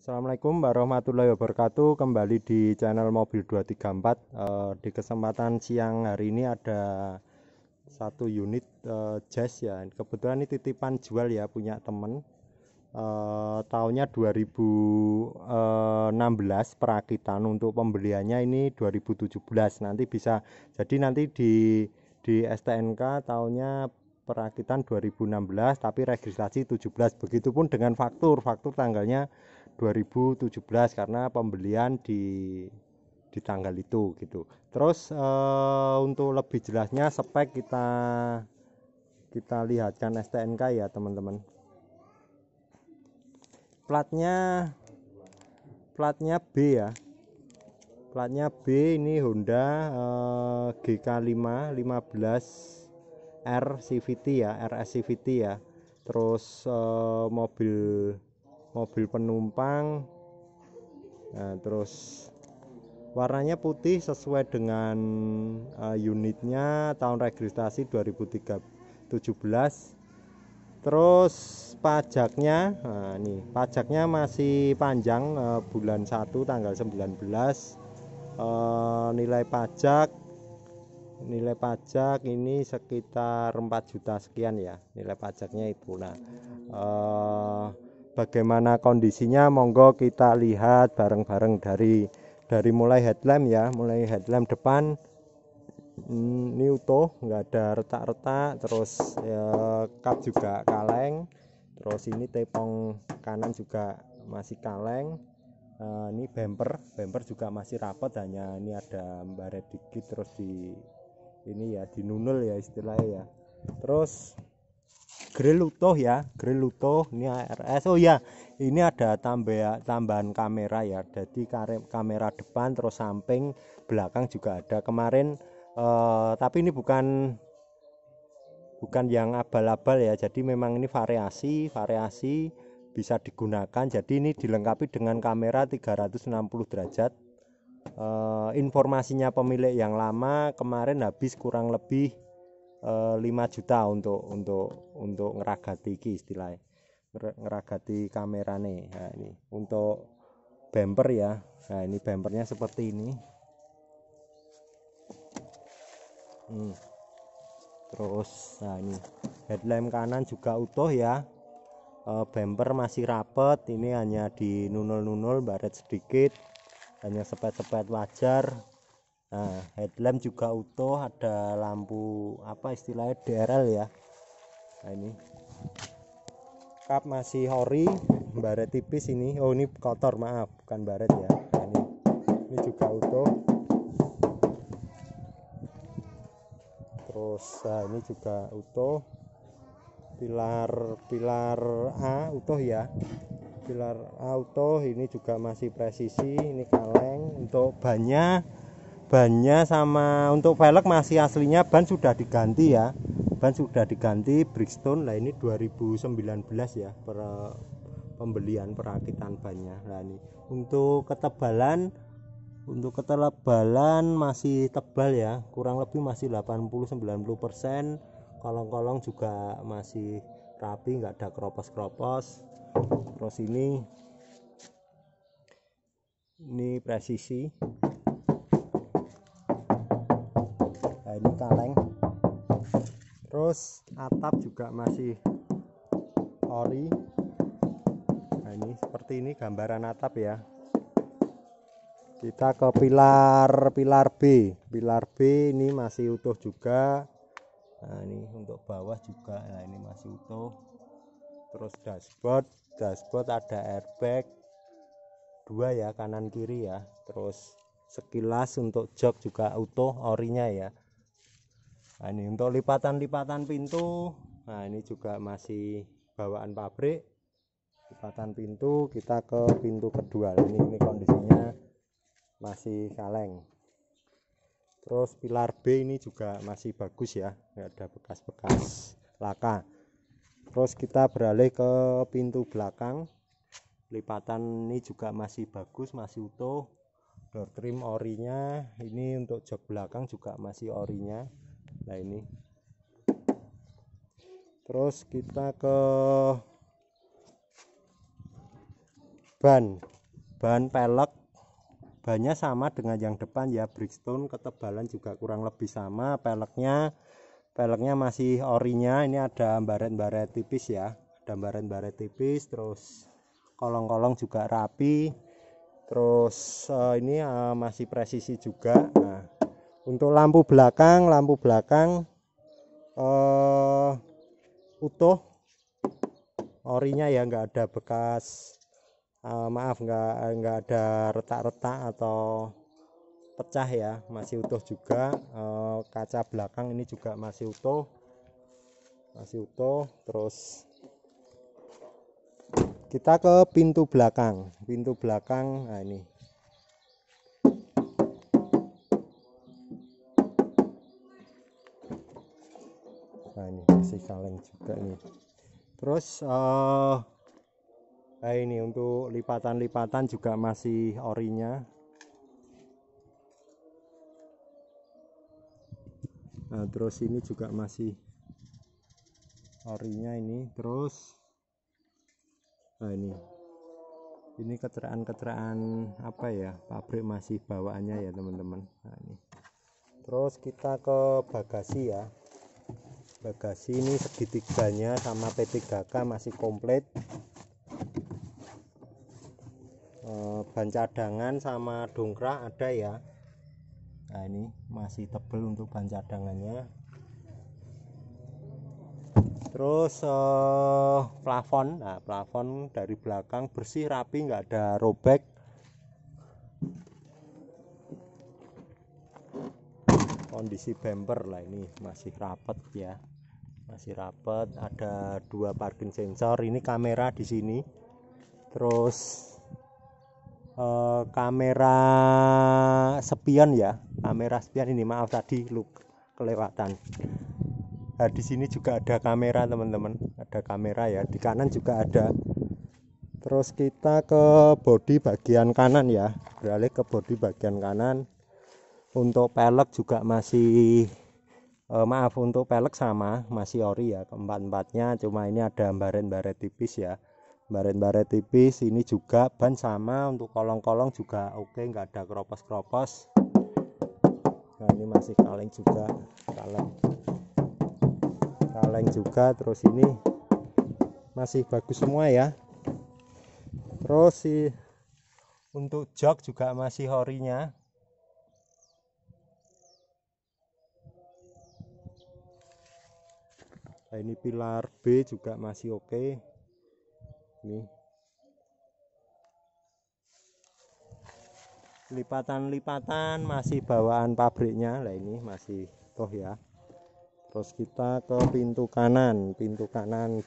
Assalamualaikum warahmatullahi wabarakatuh. Kembali di channel Mobil 234. Di kesempatan siang hari ini ada satu unit Jazz ya. Kebetulan ini titipan jual ya, punya temen. Tahunnya 2016 perakitan. Untuk pembeliannya ini 2017. Nanti bisa jadi nanti di STNK tahunnya perakitan 2016 tapi registrasi 17. Begitupun dengan faktur tanggalnya 2017 karena pembelian di tanggal itu gitu. Terus untuk lebih jelasnya spek kita lihatkan STNK ya teman-teman. Platnya B ya. Platnya B, ini Honda GK5 15R CVT ya, RS CVT ya. Terus mobil penumpang. Nah, terus warnanya putih sesuai dengan unitnya, tahun registrasi 2017. Terus pajaknya, nah ini pajaknya masih panjang, bulan 1 tanggal 19. Nilai pajak ini sekitar 4 juta sekian ya, nilai pajaknya itu. Nah, bagaimana kondisinya, monggo kita lihat bareng-bareng dari mulai headlamp ya, mulai headlamp depan ini utuh, nggak ada retak-retak. Terus ya, kap juga kaleng. Terus ini tepong kanan juga masih kaleng. Ini bumper juga masih rapat, hanya ini ada baret dikit. Terus ini ya dinunul ya istilahnya ya. Terus grill utuh ya, ini ARS. Oh ya, ini ada tambahan kamera ya, jadi kamera depan, terus samping, belakang juga ada kemarin. Tapi ini bukan yang abal-abal ya, jadi memang ini variasi bisa digunakan. Jadi ini dilengkapi dengan kamera 360 derajat. Informasinya pemilik yang lama kemarin habis kurang lebih 5 juta untuk ngeragati istilahnya, ngeragati kamera nih. Nah, ini untuk bumper ya. Nah, ini bumpernya seperti ini. Terus nah ini headlamp kanan juga utuh ya. Bumper masih rapet, ini hanya di nunul baret sedikit, hanya sepet-sepet wajar. Nah, headlamp juga utuh, ada lampu apa istilahnya DRL ya. Nah, ini kap masih ori, baret tipis ini. Oh, ini kotor, maaf, bukan baret ya. Nah, ini juga utuh. Terus nah, ini juga utuh. Pilar A utuh ya, pilar A utuh. Ini juga masih presisi, ini kaleng. Untuk bannya sama untuk velg masih aslinya, ban sudah diganti ya, Bridgestone. Nah, ini 2019 ya pembelian perakitan bannya. Nah, ini untuk ketebalan masih tebal ya, kurang lebih masih 80-90%. Kolong-kolong juga masih rapi, nggak ada keropos-keropos. Terus ini presisi. Nah, ini kaleng. Terus atap juga masih ori. Nah, ini seperti ini gambaran atap ya. Kita ke pilar B. Pilar B ini masih utuh juga. Nah, ini untuk bawah juga, nah ini masih utuh. Terus dashboard ada airbag 2 ya, kanan kiri ya. Terus sekilas untuk jok juga utuh, orinya ya. Nah, ini untuk lipatan pintu, nah ini juga masih bawaan pabrik. Lipatan pintu, kita ke pintu kedua. Ini kondisinya masih kaleng. Terus pilar B ini juga masih bagus ya, nggak ada bekas-bekas laka. Terus kita beralih ke pintu belakang. Lipatan ini juga masih bagus, masih utuh. Door trim orinya. Ini untuk jok belakang juga masih orinya. Nah, ini. Terus kita ke ban. ban pelek, bannya sama dengan yang depan ya, Bridgestone. Ketebalan juga kurang lebih sama. Peleknya masih orinya. Ini ada baret-baret tipis ya, ada baret-baret tipis. Terus kolong-kolong juga rapi. Terus ini masih presisi juga. Nah, untuk lampu belakang utuh orinya ya, nggak ada bekas, maaf, nggak ada retak-retak atau pecah ya, masih utuh juga. Kaca belakang ini juga masih utuh. Terus kita ke pintu belakang. Nah ini masih kaleng juga nih. Terus nah ini untuk lipatan juga masih orinya. Nah, terus ini juga masih orinya ini. Terus nah ini kecerahan apa ya, pabrik masih bawaannya ya teman-teman. Nah, ini terus kita ke bagasi ya. Bagasi ini segitiganya sama P3K masih komplit. Ban cadangan sama dongkrak ada ya. Nah ini masih tebel untuk ban cadangannya. Terus plafon, nah plafon dari belakang bersih rapi, nggak ada robek. Kondisi bumper lah ini masih rapet ya, masih rapet. Ada 2 parking sensor, ini kamera di sini. Terus kamera spion ya, kamera spion ini, maaf tadi kelewatan. Nah, di sini juga ada kamera teman-teman, ada kamera ya, di kanan juga ada. Terus kita ke bodi bagian kanan ya, beralih ke bodi bagian kanan. Untuk pelek juga masih maaf, untuk pelek sama masih ori ya, keempat-empatnya, cuma ini ada baret-baret tipis ya, baret-baret tipis. Ini juga ban sama, untuk kolong-kolong juga oke, nggak ada keropos-keropos. Nah ini masih kaleng juga, kaleng juga. Terus ini masih bagus semua ya. Terus untuk jok juga masih orinya. Nah, ini pilar B juga masih oke. Ini lipatan masih bawaan pabriknya. Nah ini masih toh ya. Terus kita ke pintu kanan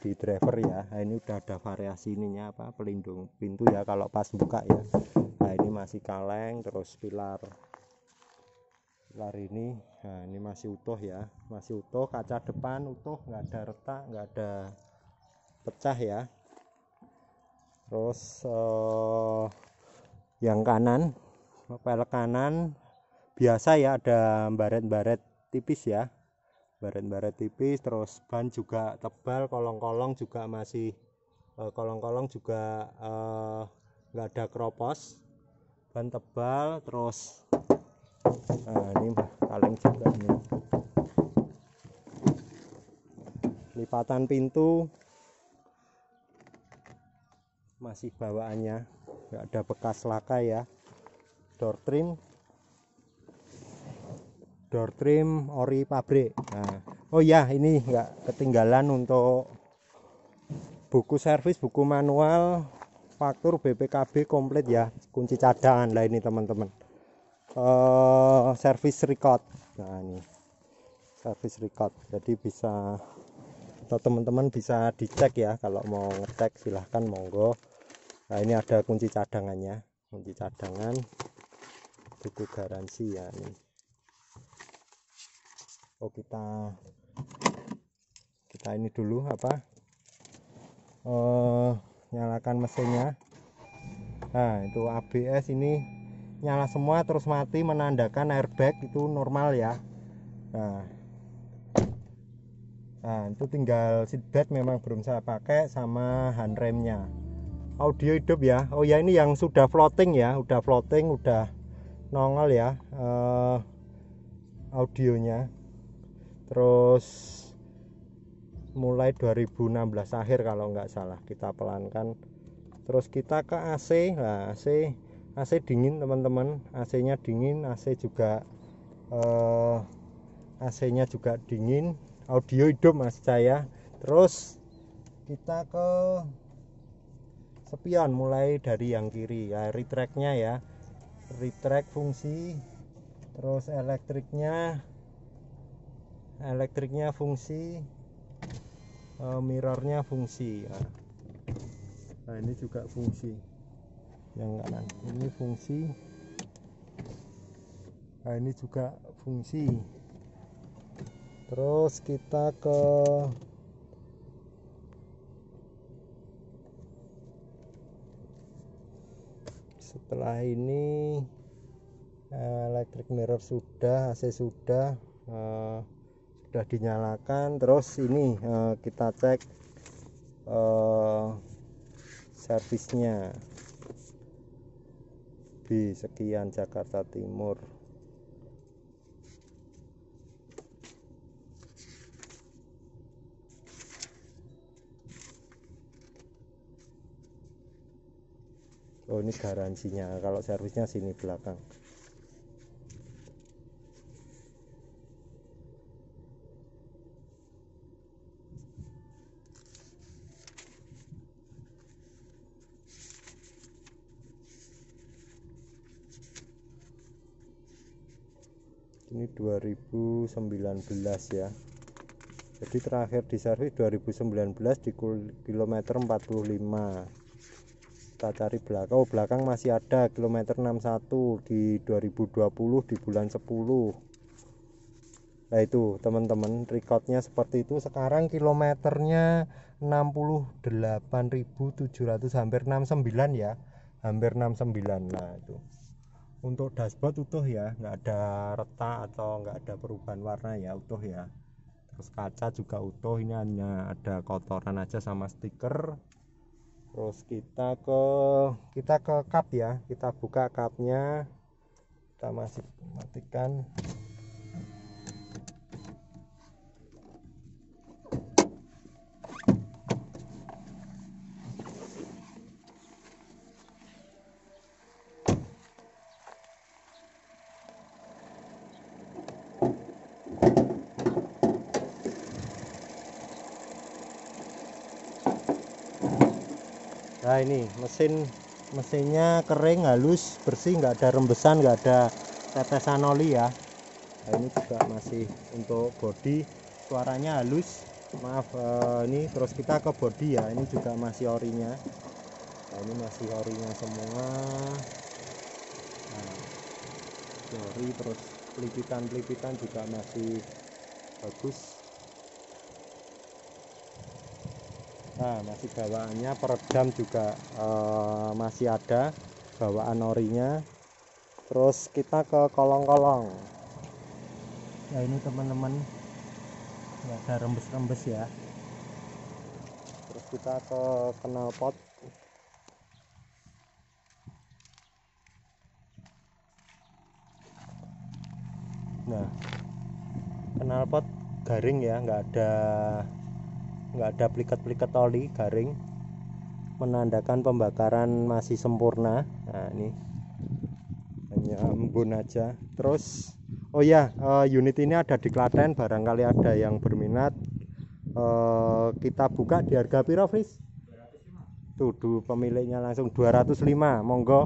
di driver ya. Nah ini udah ada variasi ininya, apa, pelindung pintu ya kalau pas buka ya. Nah ini masih kaleng. Terus pilar ini, nah ini masih utuh ya, masih utuh. Kaca depan utuh, nggak ada retak, nggak ada pecah ya. Terus yang kanan, pelek kanan biasa ya, ada baret-baret tipis ya, baret-baret tipis. Terus ban juga tebal, kolong-kolong juga masih nggak ada keropos, ban tebal. Terus nah ini kaleng juga nih. Lipatan pintu masih bawaannya, nggak ada bekas laka ya. Door trim ori pabrik. Nah, oh ya, ini nggak ketinggalan untuk buku servis, buku manual, faktur, BPKB komplit ya, kunci cadangan lah ini teman-teman. Service record. Nah ini service record, jadi bisa, atau teman-teman bisa dicek ya, kalau mau ngecek silahkan monggo. Nah ini ada kunci cadangannya, kunci cadangan, buku garansi ya ini. Oh kita ini dulu apa, nyalakan mesinnya. Nah itu ABS ini nyala semua, terus mati menandakan airbag itu normal ya. Nah itu tinggal seatbelt memang belum saya pakai, sama handremnya. audio hidup ya. Oh ya, ini yang sudah floating ya, udah floating, udah nongol ya audionya. Terus mulai 2016 akhir kalau nggak salah kita pelankan. Terus kita ke AC. Nah, AC dingin teman-teman, AC nya dingin, AC juga AC nya juga dingin, audio hidup mas saya. Terus kita ke spion, mulai dari yang kiri ya, retract-nya ya, retract fungsi. Terus elektriknya fungsi, mirrornya fungsi ya. Nah ini juga fungsi yang kanan, ini fungsi. Nah ini juga fungsi. Terus kita ke setelah ini electric mirror sudah, AC sudah dinyalakan. Terus ini kita cek servisnya B sekian Jakarta Timur. Oh ini garansinya, kalau servisnya sini belakang. Ini 2019 ya, jadi terakhir di servis 2019 di kilometer 45. Kita cari belakang. Oh belakang masih ada kilometer 61 di 2020 di bulan 10. Nah itu teman-teman, recordnya seperti itu. Sekarang kilometernya 68.700, hampir 69 ya, hampir 69. Nah itu untuk dashboard utuh ya, nggak ada retak atau nggak ada perubahan warna ya, utuh ya. Terus kaca juga utuh, ini hanya ada kotoran aja sama stiker. Terus kita ke kap ya, kita buka kapnya, kita masih matikan. Nah ini mesinnya kering, halus, bersih, nggak ada rembesan, nggak ada tetesan oli ya. Nah ini juga masih untuk bodi, suaranya halus, maaf. Ini terus kita ke bodi ya, ini juga masih orinya. Nah ini masih orinya semua. Nah, ori, terus pelipitan juga masih bagus. Nah masih bawaannya, peredam juga masih ada bawaan orinya. Terus kita ke kolong-kolong. Nah ini teman-teman, nggak ada rembes-rembes ya. Terus kita ke knalpot. Nah knalpot garing ya, nggak ada pliket-pliket oli, garing, menandakan pembakaran masih sempurna. Nah ini hanya embun aja. Terus oh ya, unit ini ada di Klaten, barangkali ada yang berminat. Kita buka di harga piro, Fris? Tuh pemiliknya langsung 205. Monggo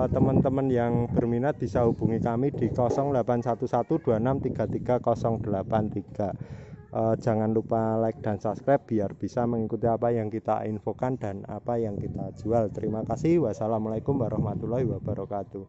teman-teman yang berminat bisa hubungi kami di 081126330383. Jangan lupa like dan subscribe biar bisa mengikuti apa yang kita infokan dan apa yang kita jual. Terima kasih. Wassalamualaikum warahmatullahi wabarakatuh.